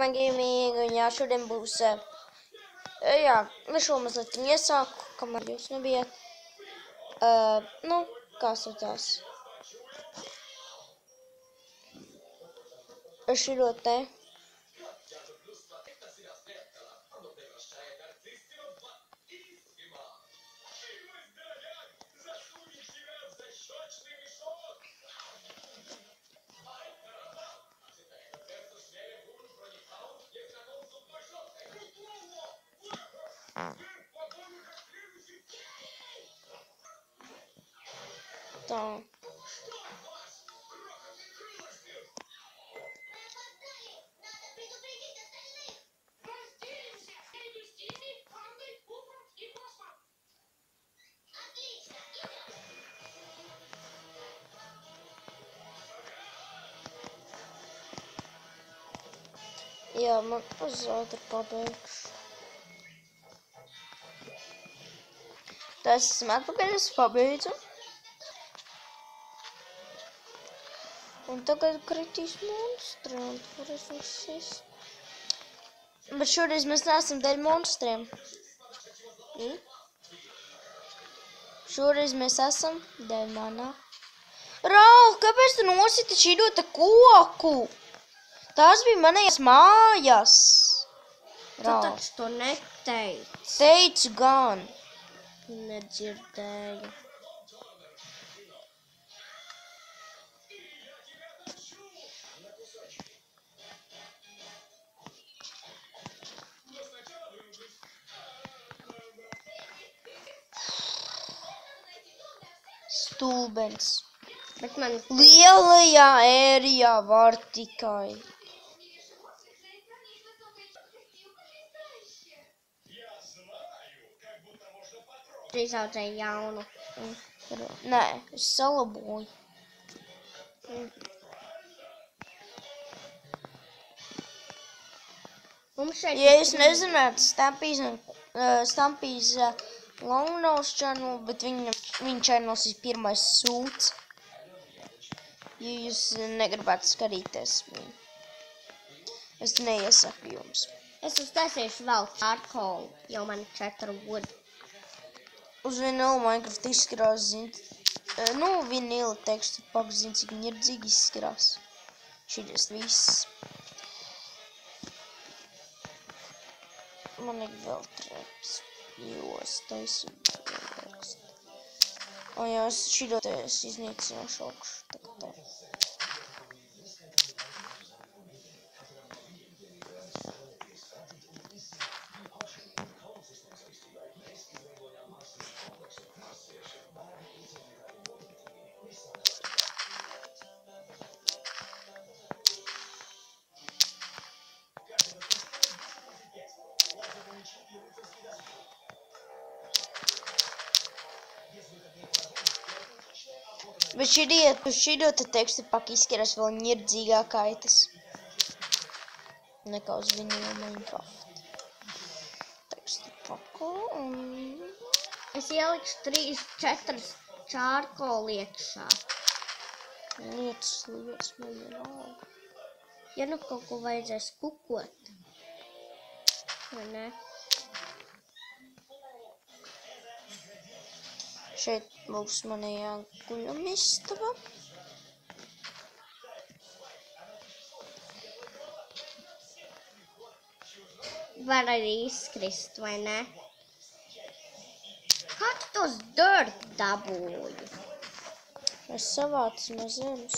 Man gaming, un jā, šodien būs, jā, šo mazliet iesāku, kamēr jūs nebijat. Nu, kā saucās? Širo te. Tā. Jā, man uz ātri pabeigšu. Tas esmu atpakaļ, es pabeidzu. Un tagad kritīs monstriem, kuras visis. Bet šoreiz mēs neesam dēļ monstriem. Šoreiz mēs esam dēļ manā. Rauh, kāpēc tu nositi šīdo te koku? Tās bija manējās mājas. Tu taču to neteici. Teicu gan. Nedzirdēju. Stulbens. Bet man Lielajā ērijā var tikai. tu izaudzēji jaunu. Nē, es salaboju. Mums šeit Ja jūs nezināt, Stampy's Longnose channel, bet viņa channels ir pirmais sūds. Ja jūs negribētu skatīties viņu. Es neiesaku jums. Es uztaisīšu vēl čārkolu, jau man 4 gudi. Uz vinilu Minecraft izskatās, nu, vinila tekstu paks, cik ņirdzīgi izskatās. Šitas viss. Man ir vēl treps, jo es taisu rakstu. O jā, es šidoties iznīcināšu augšu, tagad tā. Bet šido te tekstu pak izskatās vēl ņirdzīgāk kaitas. Nekā uz vinila Minecraft. Tekstu paku un... Es ielikšu 3-4 čārkolu iekšā. Lietas man vienalga. Ja nu kaut ko vajadzēs kukot. Vai ne? Šeit būs manējā guļamistaba. Var arī izkrist, vai ne? Kā tu tos dirt dabūji? Es savācu no zemes.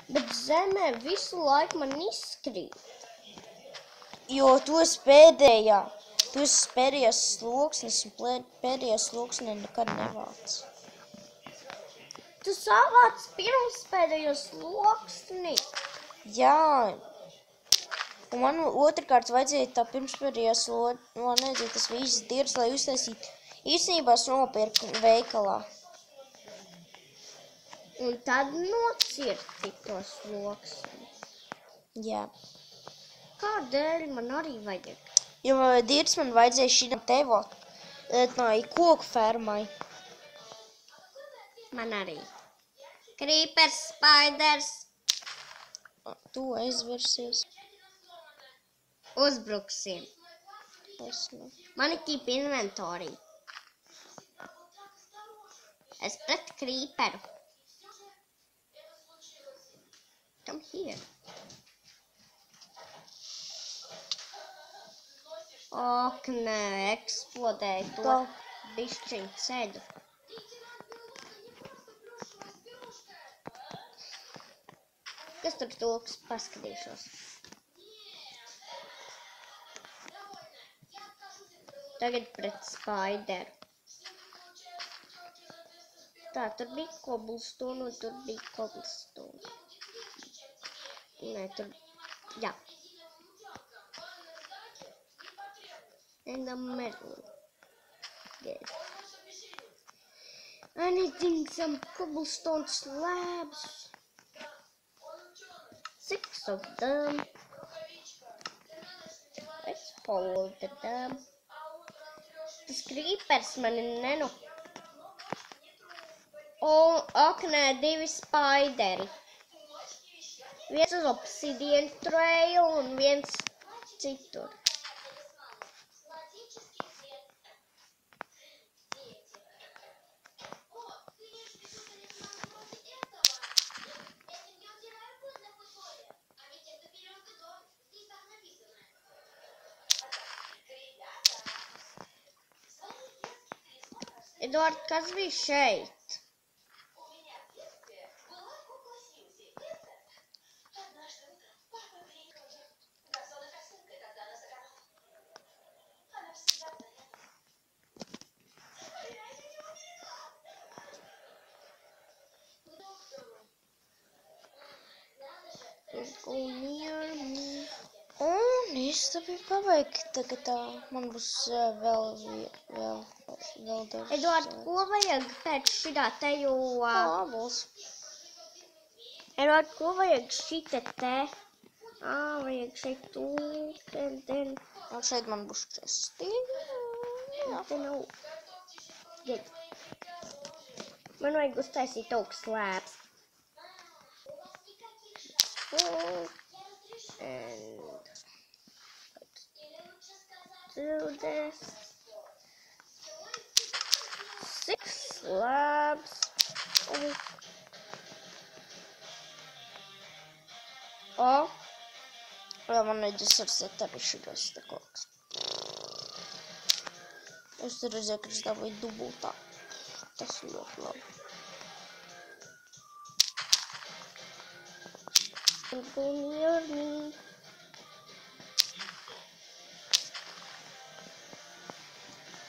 Bet zemē visu laiku man izkrīt. Jo tu esi pēdējā. Tu esi pēdējās sloksnes, un pēdējās sloksnē nekad nevāc. Tu savāc pirms pēdējo sloksni. Jā. Un man otrkārt vajadzēja tā pirmspēdējā sloksni. Man vajadzēja tas visas dirs, lai uztaisītu. Īstenībā es nopirku veikalā. Un tad nocirti to sloksni. Jā. Kādēļ man arī vajag? Jo dirs man vajadzēja šīdam tevot. Tā ir koku fermai. Man arī. Creepers, spiders. Tu aizversies. Uzbruksim. Es ne. Man ir keep inventory. Es pret creeperu. Come here. Ok, nē, eksplodēja to Kā? bišķiņu ceļu. Kas tur tulks? Paskatīšos. Tagad pret Spideru. Tā, tur bija cobblestone un tur bija cobblestone. Nē, tur... Jā. And a medal. Good. I need some cobblestone slabs. 6 of them. Let's follow them. Tas creepers mani nenu. Ok, nē, 2 spideri. Viens uz obsidian trail un viens citur. Eduard, kas bija šeit? Don't go near me. Un istaba ir pabeigta, tagad tā man būs vēl dažs. Eduard, ko vajag pēc šitā te, jo... Kābels. Eduard, ko vajag šita te? Vajag šeit tūksteni. Un šeit man būs čestīgi. Jā. Te nav. Good. Man vajag uztaisīt augsts slēps. And do this. 6 slabs. Jā, man vajadzēs ar setari šitos te kaut kas. Es tur redzēju, ka es dabūju dubultā. Tas ļoti labi. Don't go near me.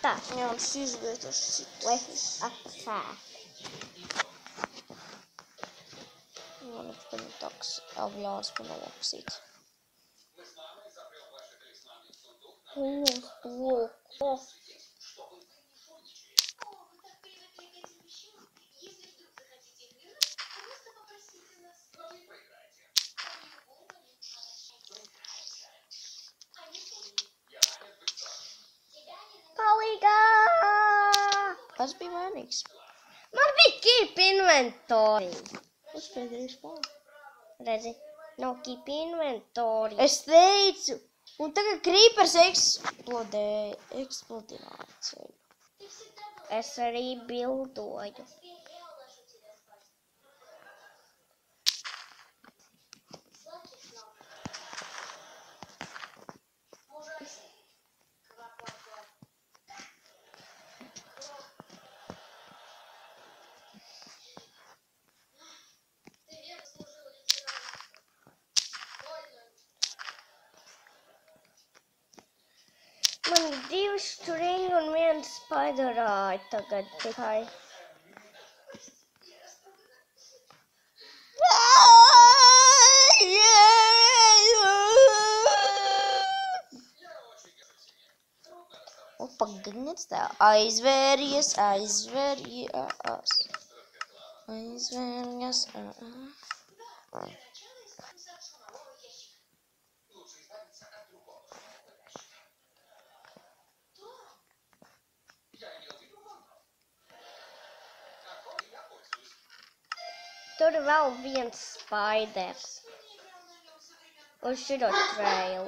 Tā. Jā, un es izvietošu citus. Let's attack. Man ir paņem taks avjāns panovāksīt. Palīgā! Kas bija vainīgs? Man bija keep inventory. Uzspēdējis pār. Redzi, nav keep inventory. Es teicu! Un tagad creepers eksplodinācija. Es arī bildoju. Man ir 2 stringi un 1 spiderāji tagad tikai. Pagaidniec tā. Aizvērjies. Tur vēl viens spiders. Uz šito trail.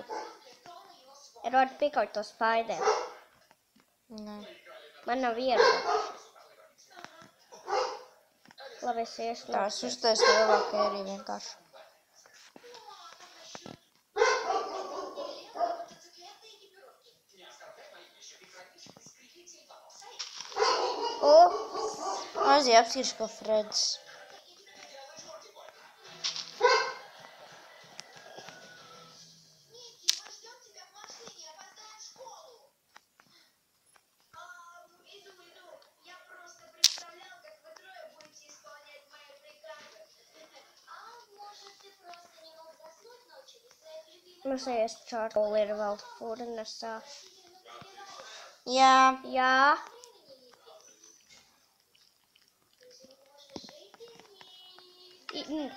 Ir var pikot to spaideri. Nē. Man nav ierodas. Labi, es iešu Tās nopirkt. uztais lielākai arī vienkārši. Aizjā apskiršu, ko Freds. Mums ies čārkoli ir vēl furnesā. Jā. Jā.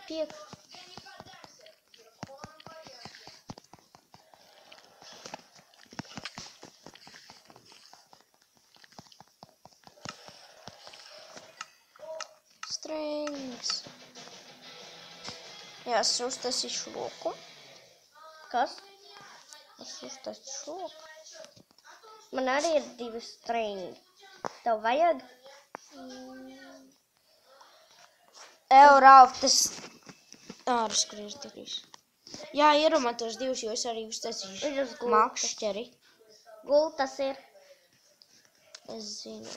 Piek. Strings. Jā, es uztaisīšu roku. Kas? Es uztaisīšu roku. Man arī ir 2 stringi. Tev vajag? Ralf, tas... Āru skriež darīs. Jā, ierunāt tos 2, jo es arī uztaisīšu Ir uz gultas. makšķeri. Gultas ir. Es zinu.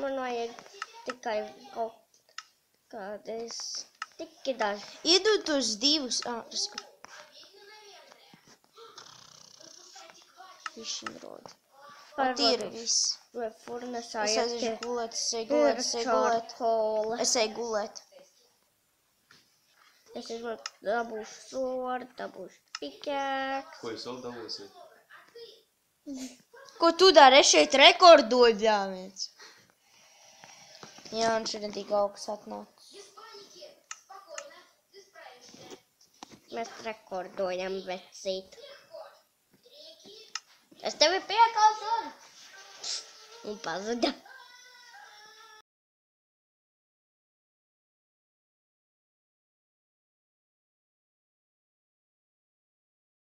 Man vajag tikai kaut kādas tiki daži. Iedod tos 2. Višķiņ roda. Un ir viss. Vai furnesā Es ir aiziešu gulēt, es eju ir gulēt, es eju gulēt. čārkola. Es eju gulēt. Es dabūšu soru, dabūšu pikēks. Ko jūs vēl dabūsiet? Ko tu dari? Es šeit rekordoju, bļāviens. Jā, un šodien tik augsts atnāk. Mēs rekordojam, vecīt. Es tevi piekaušu un pazuda.